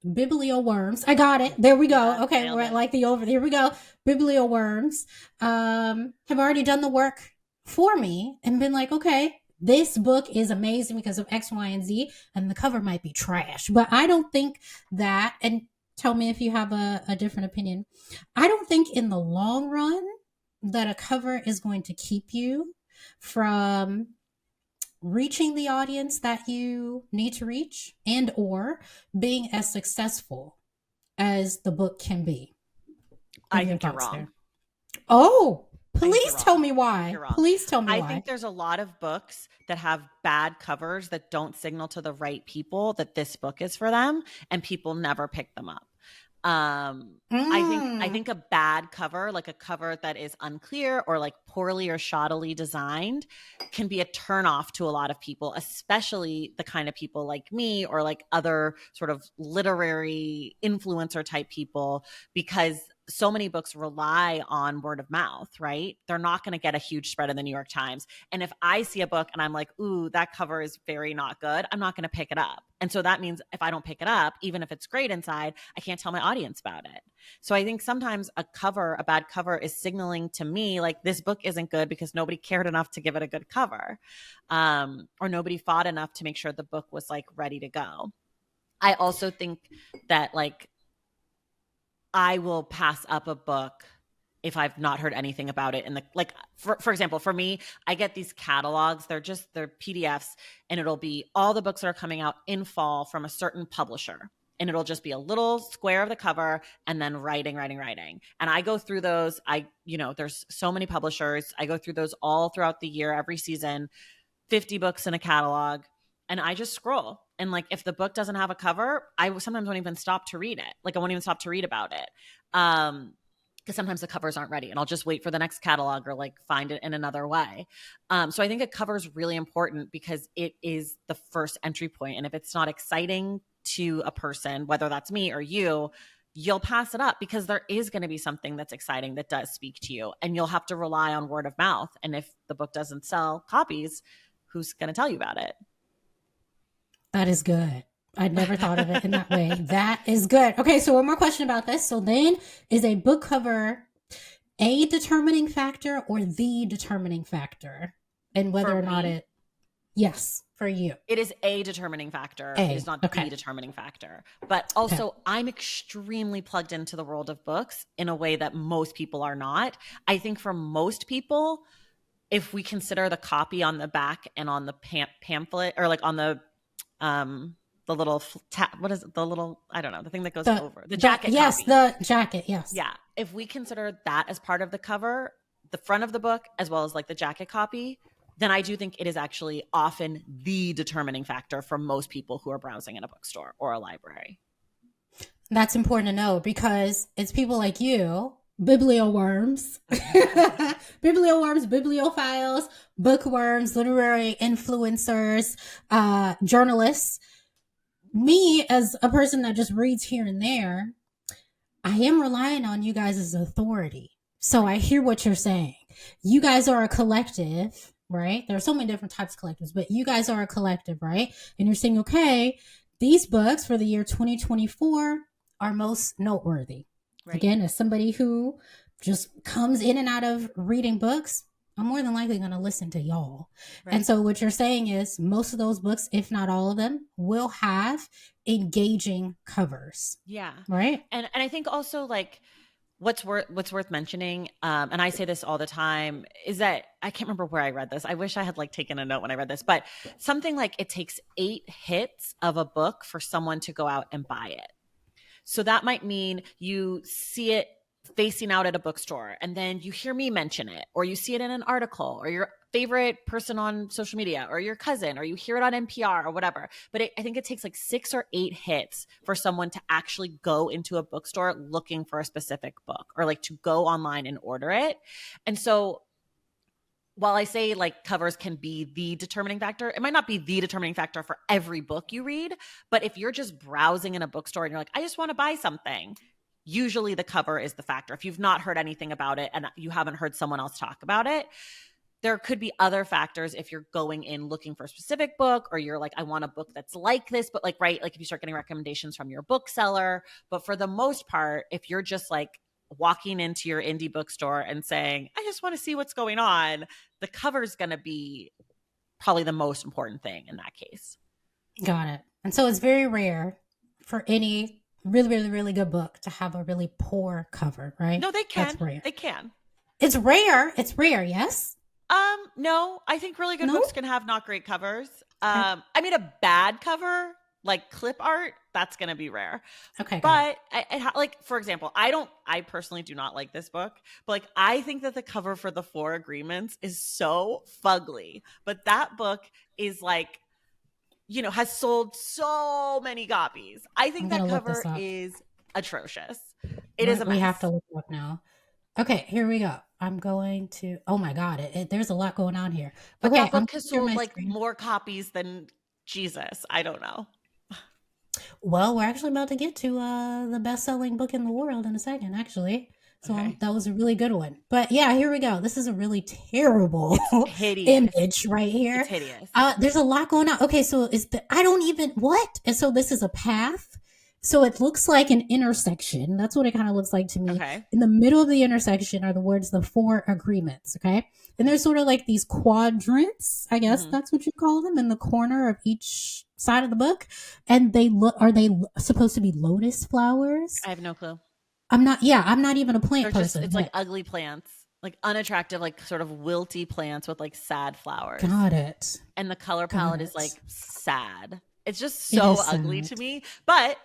Biblio Worms. I got it. There we go. Yeah, okay, we're at like the over. Here we go. Biblio Worms have already done the work for me and been like, okay, this book is amazing because of X, Y, and Z, and the cover might be trash. But I don't think that, and tell me if you have a different opinion, I don't think in the long run that a cover is going to keep you from reaching the audience that you need to reach, and or being as successful as the book can be. I think you're wrong. There? Oh, please tell me why. Please tell me why. I think there's a lot of books that have bad covers that don't signal to the right people that this book is for them, and people never pick them up. I think a bad cover, like a cover that is unclear or like poorly or shoddily designed, can be a turnoff to a lot of people, especially the kind of people like me or like other sort of literary influencer type people, because so many books rely on word of mouth, right? They're not going to get a huge spread in the New York Times. And if I see a book and I'm like, ooh, that cover is very not good, I'm not going to pick it up. And so that means if I don't pick it up, even if it's great inside, I can't tell my audience about it. So I think sometimes a bad cover is signaling to me like this book isn't good because nobody cared enough to give it a good cover, or nobody fought enough to make sure the book was like ready to go. I also think that like I will pass up a book if I've not heard anything about it. And like, for example, for me, I get these catalogs. They're PDFs, and it'll be all the books that are coming out in fall from a certain publisher. And it'll just be a little square of the cover and then writing. And I go through those. There's so many publishers. I go through those all throughout the year, every season, 50 books in a catalog. And I just scroll. And like, if the book doesn't have a cover, I sometimes won't even stop to read it. Like, I won't even stop to read about it. Because sometimes the covers aren't ready, and I'll just wait for the next catalog or like find it in another way. So I think a cover is really important because it is the first entry point. And if it's not exciting to a person, whether that's me or you'll pass it up, because there is going to be something that's exciting that does speak to you, and you'll have to rely on word of mouth. And if the book doesn't sell copies, who's going to tell you about it? That is good. I'd never thought of it in that way. That is good. Okay, so one more question about this. So then, is a book cover a determining factor or the determining factor? And whether or not it... Yes, for you. It is a determining factor. It is not the determining factor. But also, I'm extremely plugged into the world of books in a way that most people are not. I think for most people, if we consider the copy on the back and on the pamphlet, or like on the little what is it? The little, I don't know, the thing that goes over the jacket. Yes, copy. the jacket. Yes. Yeah. If we consider that as part of the cover, the front of the book, as well as like the jacket copy, then I do think it is actually often the determining factor for most people who are browsing in a bookstore or a library. That's important to know, because it's people like you, biblioworms, bibliophiles, bookworms, literary influencers, journalists. Me, as a person that just reads here and there, I am relying on you guys as authority. So I hear what you're saying. You guys are a collective, right? There are so many different types of collectives, but you guys are a collective, right? And you're saying, okay, these books for the year 2024 are most noteworthy. Right. Again, as somebody who just comes in and out of reading books, I'm more than likely going to listen to y'all. Right. And so what you're saying is most of those books, if not all of them, will have engaging covers. Yeah. Right. And I think also, like, what's worth mentioning, and I say this all the time, is that I can't remember where I read this. I wish I had like taken a note when I read this, but something like it takes 8 hits of a book for someone to go out and buy it. So that might mean you see it facing out at a bookstore, and then you hear me mention it, or you see it in an article, or your favorite person on social media, or your cousin, or you hear it on NPR or whatever. But I think it takes like 6 or 8 hits for someone to actually go into a bookstore looking for a specific book, or like to go online and order it. And so while I say like covers can be the determining factor, it might not be the determining factor for every book you read. But if you're just browsing in a bookstore and you're like, I just want to buy something, usually the cover is the factor. If you've not heard anything about it and you haven't heard someone else talk about it, there could be other factors if you're going in looking for a specific book, or you're like, I want a book that's like this, but like, right, like if you start getting recommendations from your bookseller. But for the most part, if you're just like walking into your indie bookstore and saying, I just want to see what's going on, the cover is going to be probably the most important thing in that case. Got it. And so it's very rare for any really, really, really good book to have a really poor cover, right? No, they can. That's rare. They can. It's rare. It's rare. Yes. No, I think really good books can have not great covers. I mean, a bad cover, like clip art, that's going to be rare. Okay. But like, for example, I personally do not like this book, but like, I think that the cover for The Four Agreements is so fugly, but that book is like, you know, has sold so many copies. I think that cover is atrocious. It is a mess. We have to look it up now. Okay, here we go. I'm going to, oh my God, there's a lot going on here. But that book has sold like more copies than Jesus. I don't know. Well, we're actually about to get to the best-selling book in the world in a second, actually. So that was a really good one. But yeah, here we go. This is a really terrible image right here. It's hideous. There's a lot going on. Okay, so what? And so this is a path. So it looks like an intersection. That's what it kind of looks like to me. Okay. In the middle of the intersection are the words, the four agreements. Okay. And there's sort of like these quadrants, I guess that's what you call them, in the corner of each side of the book. And are they supposed to be lotus flowers? I have no clue. I'm not even a plant They're just, person. it's like ugly plants, like unattractive, like sort of wilty plants with like sad flowers. Got it. And the color palette is like sad. It's just It so is ugly sad. to me. But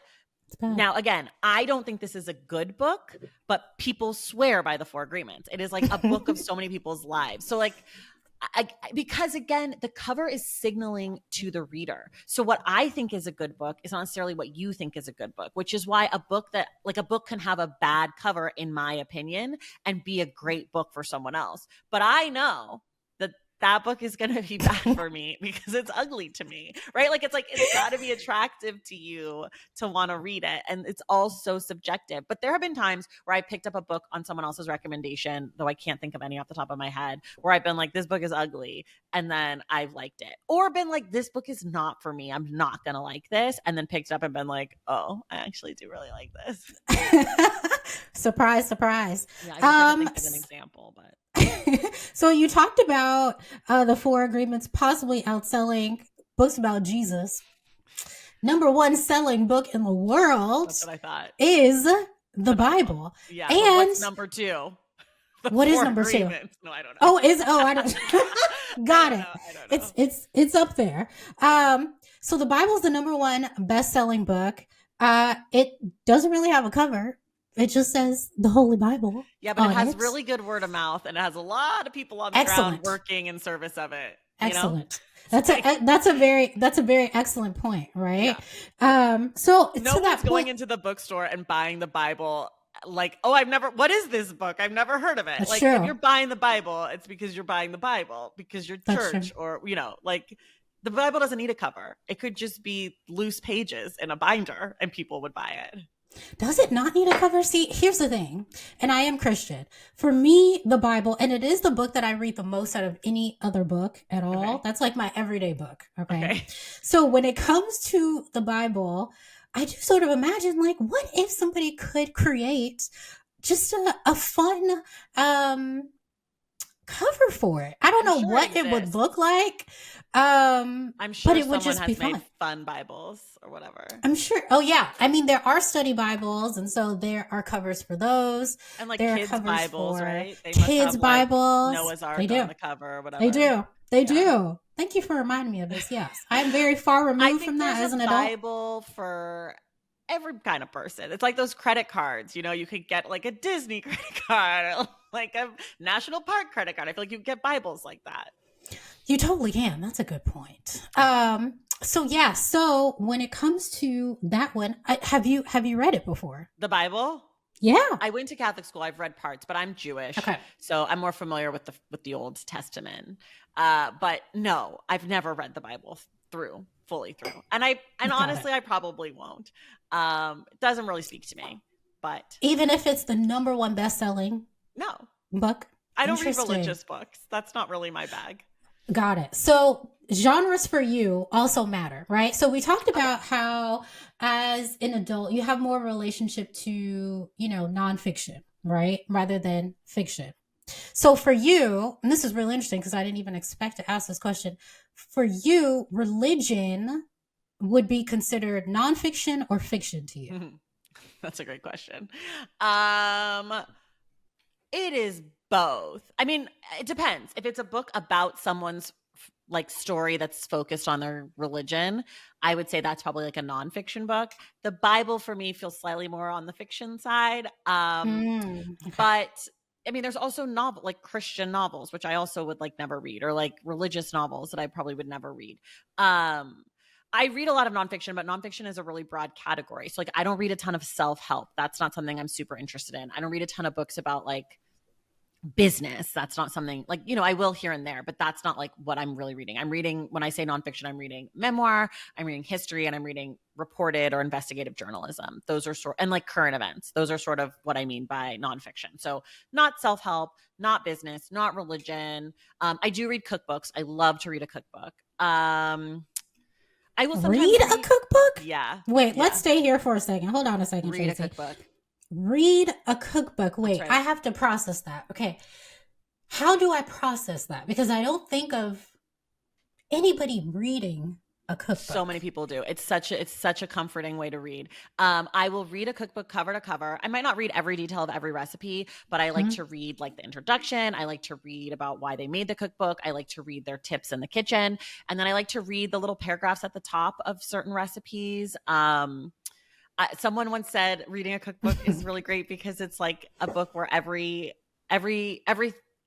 It's bad. now, again, I don't think this is a good book, but people swear by the Four Agreements. It is like a book of so many people's lives. So like, because again, the cover is signaling to the reader. So what I think is a good book is not necessarily what you think is a good book, which is why a book can have a bad cover, in my opinion, and be a great book for someone else. But I know that book is going to be bad for me because it's ugly to me, right? Like, it's got to be attractive to you to want to read it. And it's all so subjective. But there have been times where I picked up a book on someone else's recommendation, though I can't think of any off the top of my head, where I've been like, this book is ugly. And then I've liked it. Or been like, this book is not for me. I'm not going to like this. And then picked it up and been like, oh, I actually do really like this. Surprise, surprise. Yeah, I think of an example, but. So you talked about the Four Agreements possibly outselling books about Jesus. Number one selling book in the world. That's what I thought. Is the Bible. Yeah. And what's number two? What is number two? No, I don't know. I don't. Got it. I don't know. It's up there. So the Bible is the number one best-selling book. It doesn't really have a cover. It just says the Holy Bible. Yeah, but it has really good word of mouth, and it has a lot of people on the ground working in service of it. Excellent. That's a very excellent point, right? Yeah. So no one's going into the bookstore and buying the Bible like, oh, what is this book? I've never heard of it. That's like true. If you're buying the Bible, it's because you're buying the Bible because you're church or, like the Bible doesn't need a cover. It could just be loose pages in a binder and people would buy it. Does it not need a cover? See, here's the thing, and I am Christian. For me, the Bible, and it is the book that I read the most out of any other book at all. Okay. That's like my everyday book. Okay. So when it comes to the Bible, I do sort of imagine, like, what if somebody could create just a fun cover for it? I don't know what it would look like. I'm sure but it would just be made fun Bibles or whatever. I'm sure. Oh yeah. I mean, there are study Bibles, and so there are covers for those. And like kids' Bibles, right? They kids' Bibles. Like Noah's Ark on the cover or whatever. They do. Thank you for reminding me of this. Yes. I'm very far removed from that as an adult. Bible for every kind of person. It's like those credit cards, you could get like a Disney credit card, like a national park credit card. I feel like you get Bibles like that. You totally can. That's a good point. So when it comes to that one, have you read it before? The Bible? Yeah. I went to Catholic school. I've read parts, but I'm Jewish. Okay. So I'm more familiar with the Old Testament. But no, I've never read the Bible fully through. And honestly, I probably won't. It doesn't really speak to me, but even if it's the number one best-selling book? I don't read religious books. That's not really my bag. Got it. So genres for you also matter, right? So we talked about how as an adult, you have more relationship to, nonfiction, right? Rather than fiction. So for you, and this is really interesting because I didn't even expect to ask this question. For you, religion would be considered nonfiction or fiction to you? That's a great question. It is both. I mean, it depends. If it's a book about someone's like story that's focused on their religion, I would say that's probably like a nonfiction book. The Bible for me feels slightly more on the fiction side. But I mean, there's also like Christian novels, which I also would like never read, or like religious novels that I probably would never read. I read a lot of nonfiction, but nonfiction is a really broad category. So like, I don't read a ton of self-help. That's not something I'm super interested in. I don't read a ton of books about like business. That's not something like, I will here and there, but that's not like what I'm really reading. When I say nonfiction, I'm reading memoir, I'm reading history, and I'm reading reported or investigative journalism. Those are and like current events. Those are sort of what I mean by nonfiction. So not self-help, not business, not religion. I do read cookbooks. I love to read a cookbook. I will sometimes read a cookbook? Yeah. Wait, let's stay here for a second. Hold on a second, Read Traci. a cookbook. Read a cookbook. Wait, right. I have to process that. Okay. How do I process that? Because I don't think of anybody reading a So cookbook. many people do. It's such a comforting way to read. I will read a cookbook cover to cover. I might not read every detail of every recipe, but I like Mhm. to read like the introduction. I like to read about why they made the cookbook. I like to read their tips in the kitchen, and then I like to read the little paragraphs at the top of certain recipes. Someone once said reading a cookbook is really great because it's like a book where every every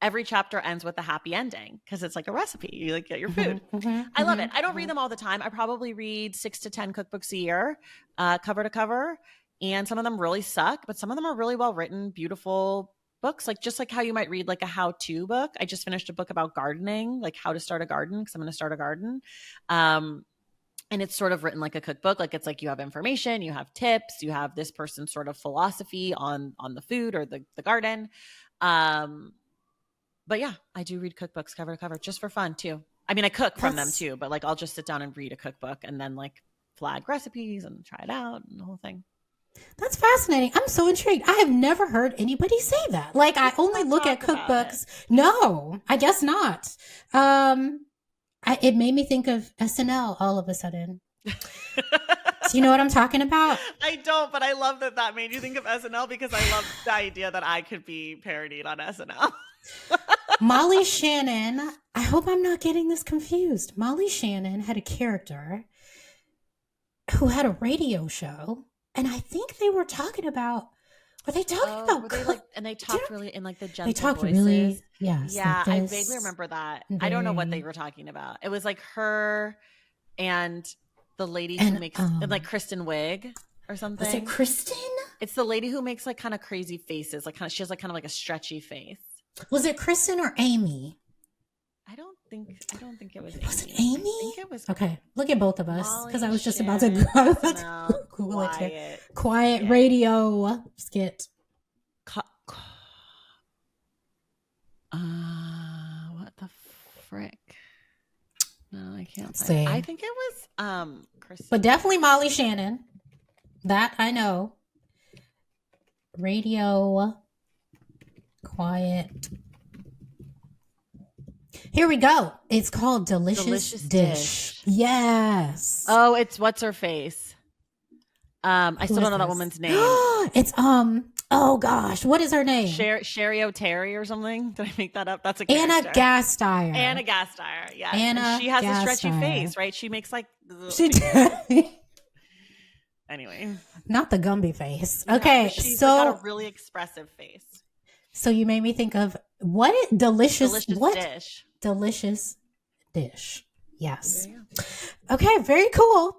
every chapter ends with a happy ending because it's like a recipe. You like get your food. Mhm, mhm, I love it. mhm, I don't read mhm. them all the time. I probably read 6 to 10 cookbooks a year, cover to cover, and some of them really suck, but some of them are really well written, beautiful books. Like just like how you might read like a how-to book. I just finished a book about gardening, like how to start a garden because I'm going to start a garden. Um, and it's sort of written like a cookbook. Like it's like you have information, you have tips, you have this person's sort of philosophy on the food or the garden. Um, but yeah, I do read cookbooks cover to cover just for fun too. I mean, I cook from them That's too, but like I'll just sit down and read a cookbook and then like flag recipes and try it out and the whole thing. that's fascinating. I'm so intrigued. I have never heard anybody say that. Like I People only don't look at talk about it. cookbooks. No, I guess not. Um, it made me think of SNL all of a sudden. Do you know what I'm talking about? I don't, but I love that that made you think of SNL because I love the idea that I could be parodied on SNL. Molly Shannon, I hope I'm not getting this confused. Molly Shannon had a character who had a radio show, and I think they were talking about, were they talking Oh, about were they like, and they talked really in like the they gentle talked voices. really, yes, like Yeah, I vaguely this, remember that. I don't know what they very, were talking about. It was like her and the lady who and makes, and like Kristen Wiig or was it something. Kristen? It's the lady who makes like kind of crazy faces, like kind of, she has like kind of like a stretchy face. Was it Kristen or Amy? I don't think it was Was it Amy. I Amy? think it was Okay, look at both of us because I Molly was just about to Shannon, SNL, Google it too. quiet, Quiet skit. radio skit. What the frick? No, I can't find it. See, I think it was Kristen. but definitely Molly Shannon. That I know. Radio quiet. Here we go. It's called Delicious Dish. Yes. Oh, it's what's her face. I Who still is don't know that this? woman's name. It's oh gosh, what is her name? Sherry O'Terry or something. Did I make that up? That's a Anna character. Gasteyer. Anna Gasteyer. Yes. Anna and she has a stretchy Gasteyer. face, right? She makes like She anyway. Not the Gumby face. Yeah, Okay, she's so got a really expressive face. So you made me think of delicious dish. Delicious dish. Yes. Okay, very cool.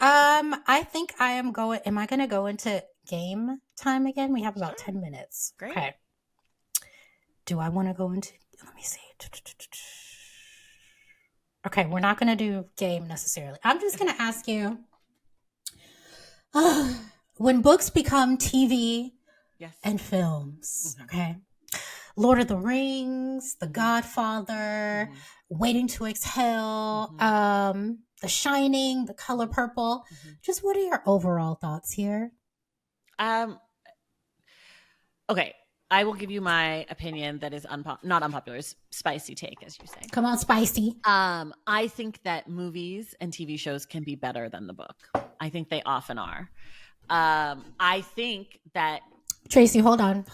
I think I am going. Am I going to go into game time again? We have about 10 minutes. Great. Okay. Do I want to go into? Let me see. Okay, we're not going to do game necessarily. I'm just going to ask you. When books become TV and films, okay. Lord of the Rings, The Godfather, Waiting to Exhale, The Shining, The Color Purple. Just what are your overall thoughts here? Okay, I will give you my opinion that is not unpopular, it's spicy take, as you say. Come on, spicy. I think that movies and TV shows can be better than the book. I think they often are. I think that Tracy, hold on.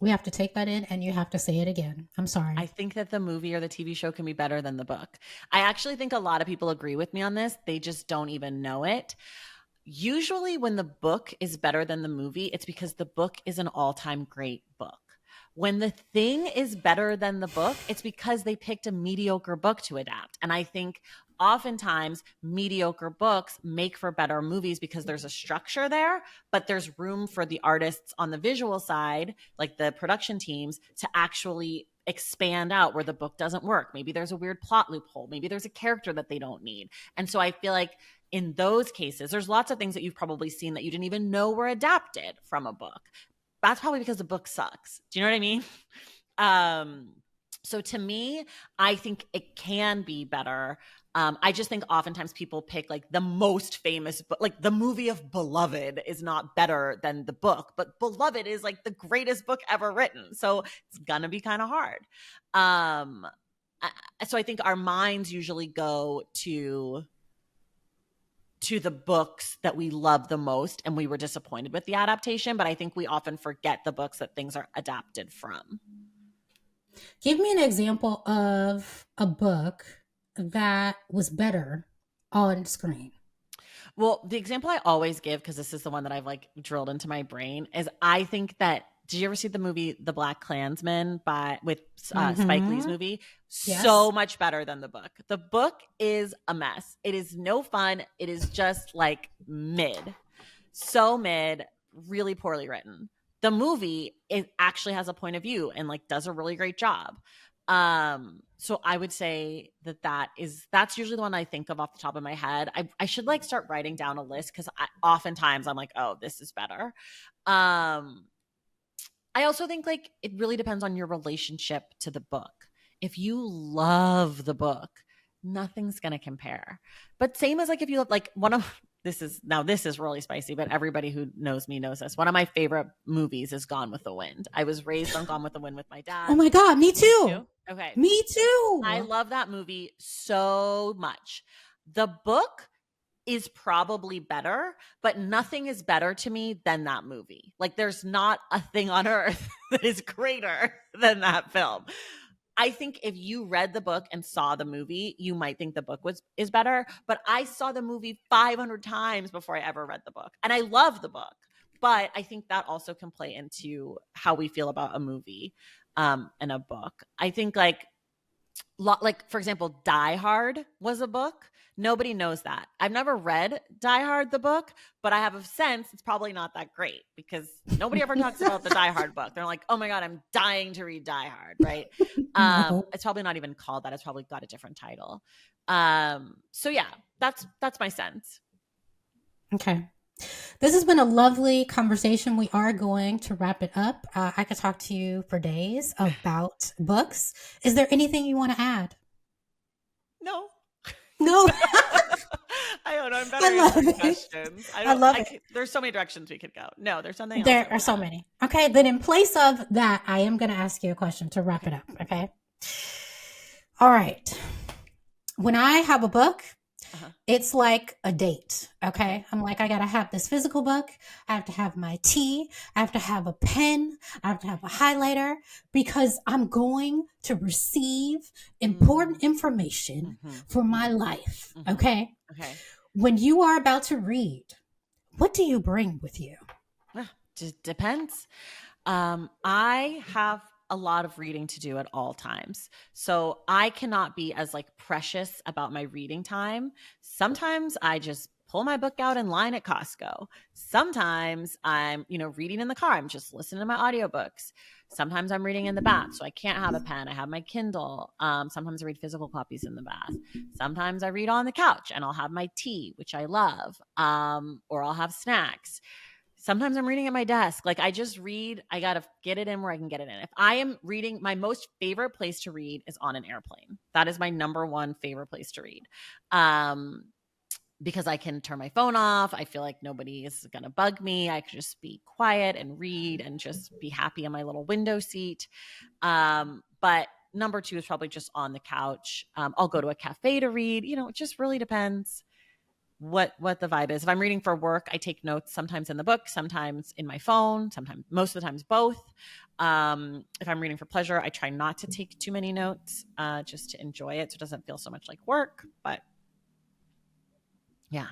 We have to take that in and you have to say it again. I'm sorry. I think that the movie or the TV show can be better than the book. I actually think a lot of people agree with me on this. They just don't even know it. Usually when the book is better than the movie, it's because the book is an all-time great book. When the thing is better than the book, it's because they picked a mediocre book to adapt. And I think oftentimes mediocre books make for better movies because there's a structure there, but there's room for the artists on the visual side, like the production teams, to actually expand out where the book doesn't work. Maybe there's a weird plot loophole. Maybe there's a character that they don't need. And so I feel like in those cases, there's lots of things that you've probably seen that you didn't even know were adapted from a book. That's probably because the book sucks. Do you know what I mean? So to me, I think it can be better. I just think oftentimes people pick like the most famous book, like the movie of Beloved is not better than the book, but Beloved is like the greatest book ever written. So it's gonna be kind of hard. so I think our minds usually go to the books that we love the most and we were disappointed with the adaptation, but I think we often forget the books that things are adapted from. Give me an example of a book that was better on screen. Well, the example I always give, because this is the one that I've like drilled into my brain, is I think that, did you ever see the movie The BlakKkKlansman with Spike Lee's movie? Yes. So much better than the book. The book is a mess. It is no fun. It is just like mid. So mid, really poorly written. The movie, it actually has a point of view and like does a really great job. So I would say that's usually the one I think of off the top of my head. I should like start writing down a list, because oftentimes I'm like, oh, this is better. I also think like it really depends on your relationship to the book. If you love the book, nothing's going to compare. But same as like if you have like this is really spicy, but everybody who knows me knows this. One of my favorite movies is Gone with the Wind. I was raised on Gone with the Wind with my dad. Oh my God, me too. Okay. Me too. I love that movie so much. The book is probably better, but nothing is better to me than that movie. Like there's not a thing on earth that is greater than that film. I think if you read the book and saw the movie, you might think the book is better, but I saw the movie 500 times before I ever read the book. And I love the book, but I think that also can play into how we feel about a movie and a book. I think like for example, Die Hard was a book. Nobody knows that. I've never read Die Hard, the book, but I have a sense it's probably not that great, because nobody ever talks about the Die Hard book. They're like, oh my God, I'm dying to read Die Hard, right? No. It's probably not even called that. It's probably got a different title. So yeah, that's my sense. Okay. This has been a lovely conversation. We are going to wrap it up. I could talk to you for days about books. Is there anything you want to add? No. I don't know. I'm better answering questions. I love it. There's so many directions we could go. No, there's something else. There are so many. Okay, then in place of that, I am going to ask you a question to wrap it up. Okay. All right. When I have a book, it's like a date. Okay. I'm like, I got to have this physical book. I have to have my tea. I have to have a pen. I have to have a highlighter, because I'm going to receive important information for my life. Okay. When you are about to read, what do you bring with you? Just depends. I have a lot of reading to do at all times. So I cannot be as like precious about my reading time. Sometimes I just pull my book out and line at Costco. Sometimes I'm, reading in the car. I'm just listening to my audiobooks. Sometimes I'm reading in the bath, so I can't have a pen. I have my Kindle. Sometimes I read physical copies in the bath. Sometimes I read on the couch and I'll have my tea, which I love, or I'll have snacks. Sometimes I'm reading at my desk. Like I just read, I got to get it in where I can get it in. If I am reading, my most favorite place to read is on an airplane. That is my number one favorite place to read. Because I can turn my phone off. I feel like nobody is going to bug me. I can just be quiet and read and just be happy in my little window seat. But number two is probably just on the couch. I'll go to a cafe to read. It just really depends what the vibe is. If I'm reading for work, I take notes sometimes in the book, sometimes in my phone, sometimes, most of the times both. If I'm reading for pleasure, I try not to take too many notes, just to enjoy it so it doesn't feel so much like work. But yeah.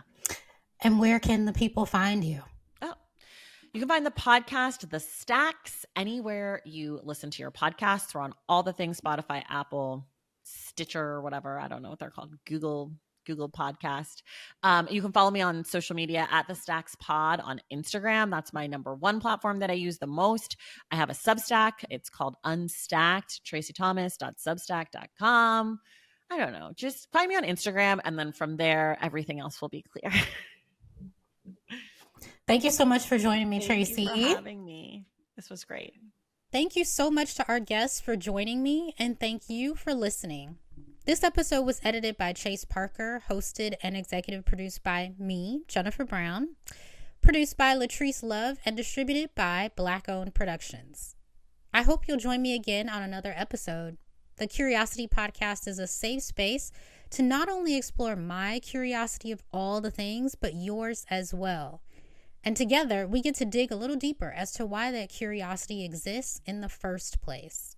And where can the people find you? Oh, you can find the podcast, The Stacks, anywhere you listen to your podcasts. We're on all the things, Spotify, Apple, Stitcher, whatever. I don't know what they're called. Google Podcast. You can follow me on social media at thestackspod on Instagram. That's my number one platform that I use the most. I have a Substack. It's called Unstacked, tracithomas.substack.com. I don't know. Just find me on Instagram, and then from there, everything else will be clear. Thank you so much for joining me, Traci. Thank you for having me. This was great. Thank you so much to our guests for joining me, and thank you for listening. This episode was edited by Chase Parker, hosted and executive produced by me, Jennifer Brown, produced by Latrice Lauve, and distributed by BlakOWND Productions. I hope you'll join me again on another episode. The Curiosity Podcast is a safe space to not only explore my curiosity of all the things, but yours as well. And together, we get to dig a little deeper as to why that curiosity exists in the first place.